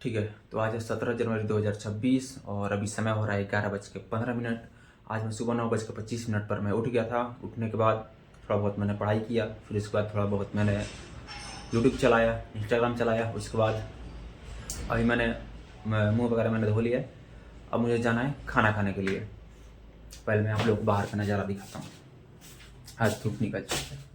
ठीक है। तो आज है 17 जनवरी 2026 और अभी समय हो रहा है 11:15। आज मैं सुबह 9:25 पर मैं उठ गया था। उठने के बाद थोड़ा बहुत मैंने पढ़ाई किया, फिर उसके बाद थोड़ा बहुत मैंने यूट्यूब चलाया, इंस्टाग्राम चलाया। उसके बाद अभी मैंने मुँह वगैरह मैंने धो लिया है। अब मुझे जाना है खाना खाने के लिए। पहले मैं आप लोग को बाहर का नज़ारा दिखाता हूँ। आज धूप निकल चुकी है।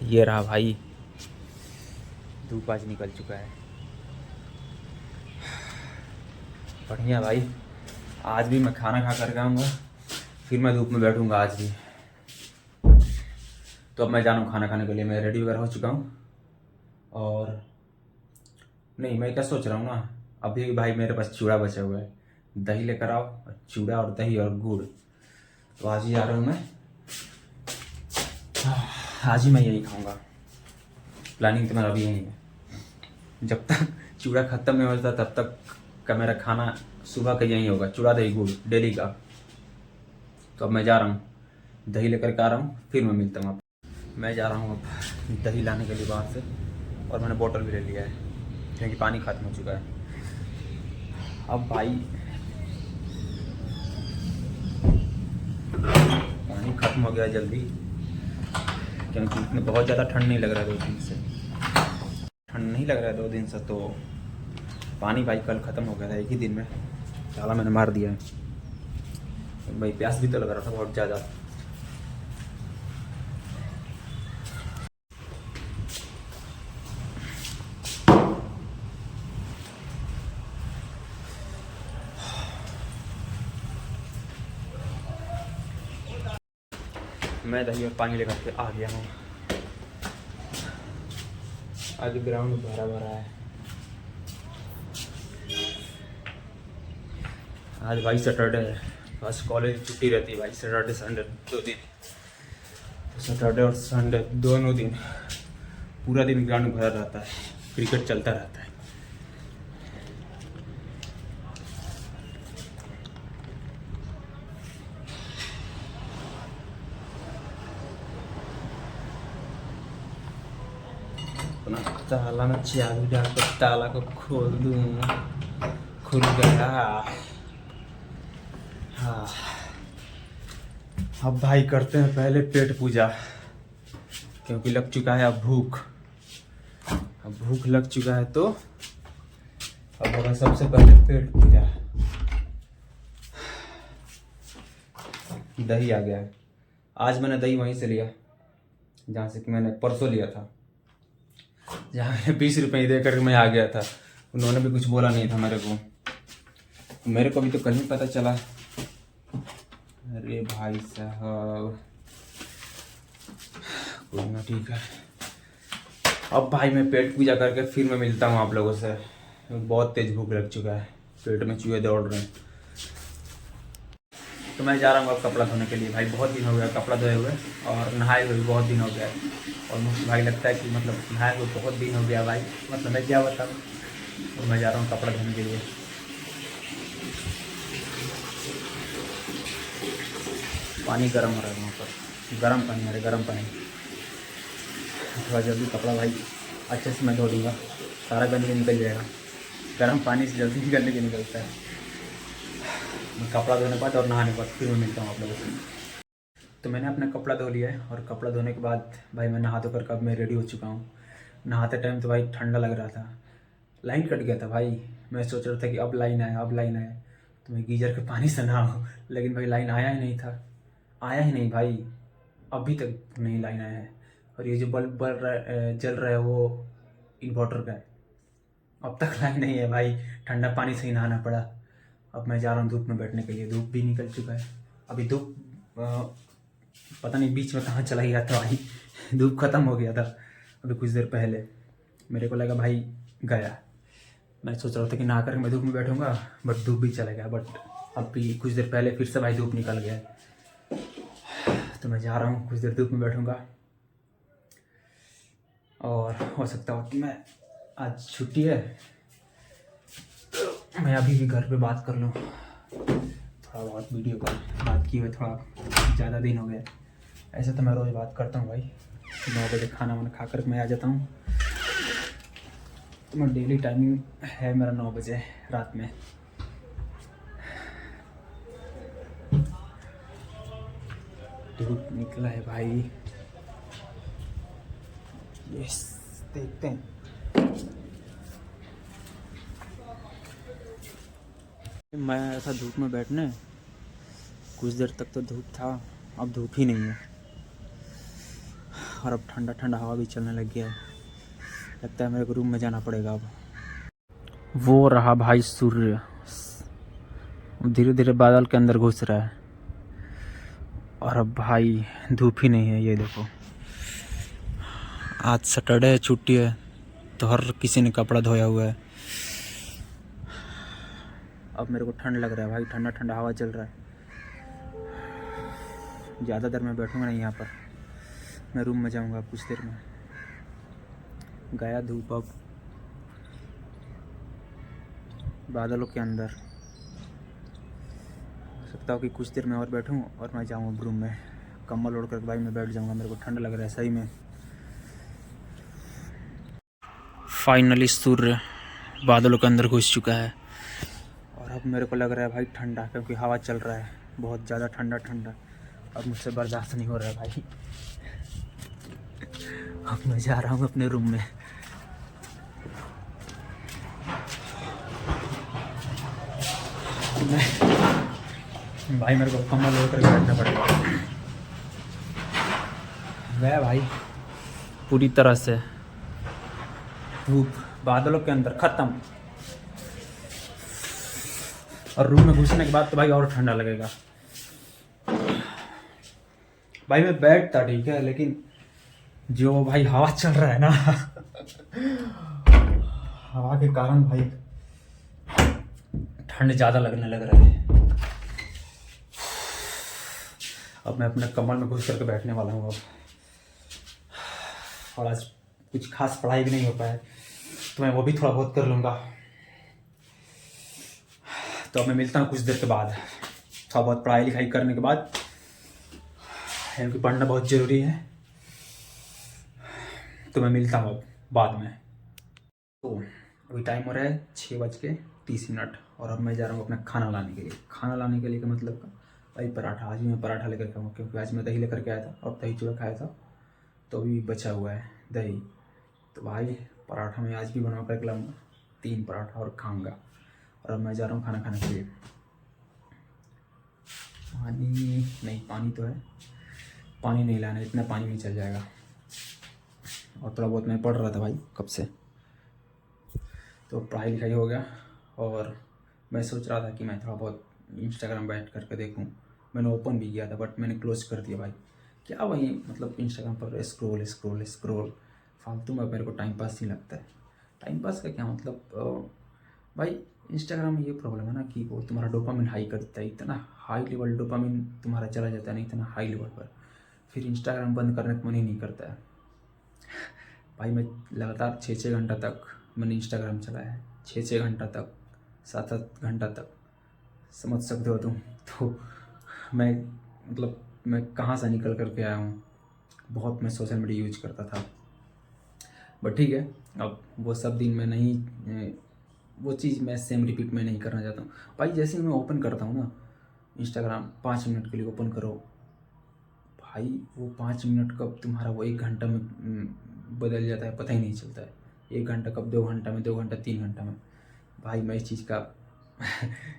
ये रहा भाई, धूप आज निकल चुका है। बढ़िया भाई, आज भी मैं खाना खा कर आऊँगा, फिर मैं धूप में बैठूँगा आज भी। तो अब मैं जा रहा हूँ खाना खाने के लिए। मैं रेडी वगैरह हो चुका हूँ। और नहीं, मैं क्या सोच रहा हूँ ना, अभी भाई मेरे पास चूड़ा बचा हुआ है। दही लेकर आओ, चूड़ा और दही और गुड़। तो आज ही जा रहा हूँ मैं, आज ही मैं यही खाऊँगा। प्लानिंग तो मेरा अभी यही है। जब तक चूड़ा ख़त्म नहीं होता तब तक का मेरा खाना सुबह का यही होगा, चूड़ा दही गुड़ डेली का। तो अब मैं जा रहा हूँ, दही लेकर के आ रहा हूँ, फिर मैं मिलता हूँ आपको। मैं जा रहा हूँ अब दही लाने के लिए बाहर से, और मैंने बोतल भी ले लिया है क्योंकि पानी ख़त्म हो चुका है। अब भाई पानी ख़त्म हो गया जल्दी, क्योंकि इतने बहुत ज़्यादा ठंड नहीं लग रहा है 2 दिन से। ठंड नहीं लग रहा है 2 दिन से, तो पानी भाई कल ख़त्म हो गया था एक ही दिन में। ताला मैंने मार दिया है भाई। प्यास भी तो लग रहा था बहुत ज़्यादा। मैं दही और पानी लेकर के आ गया हूँ। आज ग्राउंड भरा भरा है। आज भाई सैटरडे है, बस कॉलेज छुट्टी रहती है भाई। सैटरडे संडे 2 दिन, सैटरडे और संडे दोनों दिन पूरा दिन ग्राउंड भरा रहता है, क्रिकेट चलता रहता है। अपना ताला में चाबी डालकर ताला को खोल दूँ, खुल गया। हाँ, अब भाई करते हैं पहले पेट पूजा, क्योंकि लग चुका है अब भूख। अब भूख लग चुका है तो अब होगा सबसे पहले पेट पूजा। दही आ गया है। आज मैंने दही वहीं से लिया जहाँ से कि मैंने परसों लिया था, जहाँ मैंने 20 रुपये दे कर मैं आ गया था। उन्होंने भी कुछ बोला नहीं था मेरे को। मेरे को भी तो कल ही पता चला। अरे भाई साहब, कोई ना, ठीक है। अब भाई मैं पेट पूजा करके फिर मैं मिलता हूँ आप लोगों से। बहुत तेज भूख लग चुका है, पेट में चूहे दौड़ रहे हैं। तो मैं जा रहा हूँ अब कपड़ा धोने के लिए। भाई बहुत दिन हो गया कपड़ा धोए हुए, और नहाए हुए भी बहुत दिन हो गया। और मुझे भाई लगता है कि मतलब नहाए हुए बहुत दिन हो गया भाई, मतलब मैं क्या बताऊँ। तो मैं जा रहा हूँ कपड़ा धोने के लिए। पानी गर्म हो रहा है वहाँ पर, गर्म पानी है, गर्म पानी। थोड़ा जल्दी कपड़ा भाई अच्छे से मैं धो दूँगा, सारा गंदगी निकल जाएगा। गर्म पानी से जल्दी गंदगी निकलता है। मैं कपड़ा धोने के बाद और नहाने के बाद फिर मैं मिलता हूँ आप लोगों से। तो मैंने अपना कपड़ा धो लिया है, और कपड़ा धोने के बाद भाई मैं नहा धोकर कब मैं रेडी हो चुका हूँ। नहाते टाइम तो भाई ठंडा लग रहा था, लाइन कट गया था भाई। मैं सोच रहा था कि अब लाइन आए, अब लाइन आए तो मैं गीजर के पानी से नहाऊँ, लेकिन भाई लाइन आया ही नहीं था। आया ही नहीं भाई, अभी तक नहीं लाइन आया है। और ये जो बल्ब जल रहा है वो इन्वर्टर का है, अब तक लाइन नहीं है भाई। ठंडा पानी से ही नहाना पड़ा। अब मैं जा रहा हूँ धूप में बैठने के लिए। धूप भी निकल चुका है। अभी धूप पता नहीं बीच में कहाँ चला गया था भाई। धूप ख़त्म हो गया था अभी कुछ देर पहले। मेरे को लगा भाई गया। मैं सोच रहा था कि नहा कर मैं धूप में बैठूंगा, बट धूप भी चला गया। बट अब भी कुछ देर पहले फिर से भाई धूप निकल गया। तो मैं जा रहा हूँ, कुछ देर धूप में बैठूंगा, और हो सकता हो कि मैं, आज छुट्टी है तो मैं अभी भी घर पे बात कर लूँ। थोड़ा बहुत वीडियो कॉल बात की हुए, थोड़ा ज़्यादा दिन हो गया ऐसे तो मैं रोज़ बात करता हूँ भाई, 9 बजे खाना वाना खा कर मैं आ जाता हूँ। तो मैं डेली टाइमिंग है मेरा 9 बजे रात में। धूप निकला है भाई, यस देखते हैं। मैं ऐसा धूप में बैठने, कुछ देर तक तो धूप था, अब धूप ही नहीं है और अब ठंडा ठंडा हवा भी चलने लग गया है। लगता है मेरे को रूम में जाना पड़ेगा अब। वो रहा भाई सूर्य, धीरे धीरे बादल के अंदर घुस रहा है और अब भाई धूप ही नहीं है। ये देखो, आज सैटरडे है, छुट्टी है, तो हर किसी ने कपड़ा धोया हुआ है। अब मेरे को ठंड लग रहा है भाई, ठंडा ठंडा हवा चल रहा है। ज़्यादा देर मैं बैठूंगा नहीं यहाँ पर, मैं रूम में जाऊंगा कुछ देर में। गया धूप, अब बादलों के अंदर हो सकता हो कि कुछ देर में और बैठूं और मैं जाऊँ अब रूम में। कम्बल ओढ़ कर भाई मैं बैठ जाऊंगा, मेरे को ठंड लग रहा है सही में। फाइनली सूर्य बादलों के अंदर घुस चुका है और अब मेरे को लग रहा है भाई ठंडा, क्योंकि हवा चल रहा है बहुत ज़्यादा ठंडा ठंडा। अब मुझसे बर्दाश्त नहीं हो रहा है भाई। अब मैं जा रहा हूँ अपने रूम में। भाई मेरे को कम्बल ओढ़ कर बैठना पड़ेगा। गया भाई पूरी तरह से धूप बादलों के अंदर ख़त्म। और रूम में घुसने के बाद तो भाई और ठंडा लगेगा। भाई मैं बैठता ठीक है, लेकिन जो भाई हवा चल रहा है ना हवा के कारण भाई ठंड ज़्यादा लगने लग रहा है। अब मैं अपने कमल में घुस करके बैठने वाला हूँ अब। और आज कुछ खास पढ़ाई भी नहीं हो पाया, तो मैं वो भी थोड़ा बहुत कर लूँगा। तो अब मैं मिलता हूँ कुछ देर के बाद, थोड़ा बहुत पढ़ाई लिखाई करने के बाद, क्योंकि पढ़ना बहुत ज़रूरी है। तो मैं मिलता हूँ अब बाद में। तो अभी टाइम हो रहा है 6:30 और अब मैं जा रहा हूँ अपना खाना लाने के लिए। खाना लाने के लिए का मतलब भाई पराठा, आज भी मैं पराठा लेकर के आऊँगा, क्योंकि आज मैं दही लेकर के आया था और दही चूड़ा खाया था, तो अभी बचा हुआ है दही। तो भाई पराठा मैं आज भी बनवा कर लाऊँगा, 3 पराठा और खाऊँगा। और अब मैं जा रहा हूँ खाना खाने के लिए। पानी नहीं, पानी तो है, पानी नहीं लाना, इतना पानी में चल जाएगा। और थोड़ा बहुत मैं पढ़ रहा था भाई कब से, तो पढ़ाई लिखाई हो गया। और मैं सोच रहा था कि मैं थोड़ा बहुत इंस्टाग्राम बैठ करके देखूं। मैंने ओपन भी किया था बट मैंने क्लोज कर दिया भाई। क्या वही मतलब इंस्टाग्राम पर स्क्रॉल स्क्रॉल स्क्रॉल फालतू में मेरे को टाइम पास ही लगता है। टाइम पास का क्या मतलब भाई, इंस्टाग्राम में ये प्रॉब्लम है ना कि वो तुम्हारा डोपामिन हाई करता है, इतना हाई लेवल डोपामिन तुम्हारा चला जाता है ना, इतना हाई लेवल पर, फिर इंस्टाग्राम बंद करने का मन ही नहीं करता है। भाई मैं लगातार 6-6 घंटा तक मैंने इंस्टाग्राम चलाया है, 6-6 घंटा तक, 7-7 घंटा तक, समझ सकते हो तुम। तो मैं मतलब मैं कहाँ से निकल करके आया हूँ। बहुत मैं सोशल मीडिया यूज करता था, बट ठीक है, अब वो सब दिन मैं नहीं, वो चीज़ मैं सेम रिपीट में नहीं करना चाहता हूँ भाई। जैसे मैं ओपन करता हूँ ना इंस्टाग्राम, 5 मिनट के लिए ओपन करो भाई, वो 5 मिनट कब तुम्हारा वो 1 घंटा में बदल जाता है, पता ही नहीं चलता है। 1 घंटा कब 2 घंटा में, 2 घंटा 3 घंटा में। भाई मैं इस चीज़ का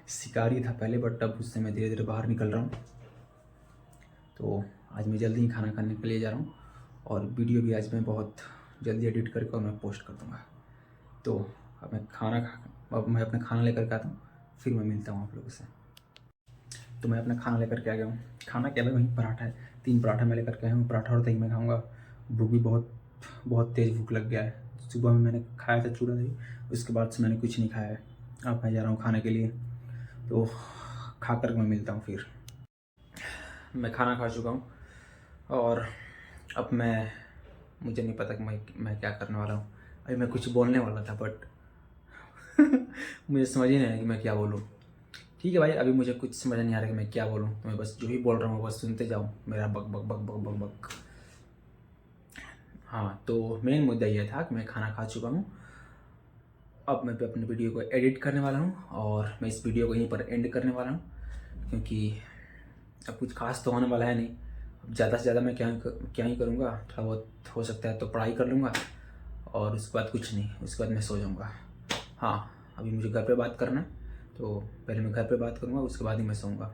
शिकारी था पहले, बट अब उससे मैं धीरे धीरे बाहर निकल रहा हूँ। तो आज मैं जल्दी ही खाना खाने के लिए जा रहा हूँ और वीडियो भी आज मैं बहुत जल्दी एडिट करके और मैं पोस्ट कर दूँगा। तो अब मैं अपना खाना लेकर के आता हूँ, फिर मैं मिलता हूँ आप लोगों से। तो मैं अपना खाना लेकर के आ गया हूँ। खाना क्या है, वही पराठा है, 3 पराठा मैं लेकर के आया हूँ। पराठा और दही मैं खाऊँगा। भूख भी बहुत बहुत तेज़ भूख लग गया है। सुबह में मैंने खाया था चूड़ा दही, उसके बाद से मैंने कुछ नहीं खाया है। अब मैं जा रहा हूँ खाने के लिए, तो खा कर मैं मिलता हूँ फिर। मैं खाना खा चुका हूँ और अब मुझे नहीं पता कि मैं क्या करने वाला हूँ। अभी मैं कुछ बोलने वाला था बट मुझे समझ ही नहीं आया कि मैं क्या बोलूँ। ठीक है भाई, अभी मुझे कुछ समझ नहीं आ रहा कि मैं क्या बोलूँ, तो मैं बस जो भी बोल रहा हूँ बस सुनते जाऊँ, मेरा बक बक बक बक बक बक। हाँ, तो मेन मुद्दा ये था कि मैं खाना खा चुका हूँ। अब मैं अपने वीडियो को एडिट करने वाला हूँ और मैं इस वीडियो को यहीं पर एंड करने वाला हूँ, क्योंकि अब कुछ खास तो होने वाला है नहीं। अब ज़्यादा से ज़्यादा मैं क्या ही करूँगा, थोड़ा बहुत हो सकता है तो पढ़ाई कर लूँगा और उसके बाद कुछ नहीं, उसके बाद मैं सो जाऊँगा। हाँ, अभी मुझे घर पे बात करना है, तो पहले मैं घर पे बात करूँगा, उसके बाद ही मैं सोऊंगा।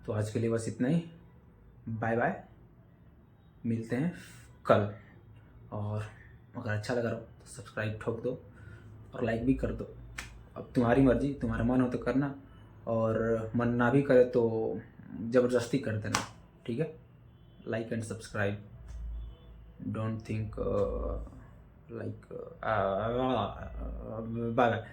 तो आज के लिए बस इतना ही, बाय बाय, मिलते हैं कल। और अगर अच्छा लगा रहा तो सब्सक्राइब ठोक दो और लाइक भी कर दो। अब तुम्हारी मर्जी, तुम्हारा मन हो तो करना, और मन ना भी करे तो ज़बरदस्ती कर देना, ठीक है। Like and subscribe, don't think like, bye bye.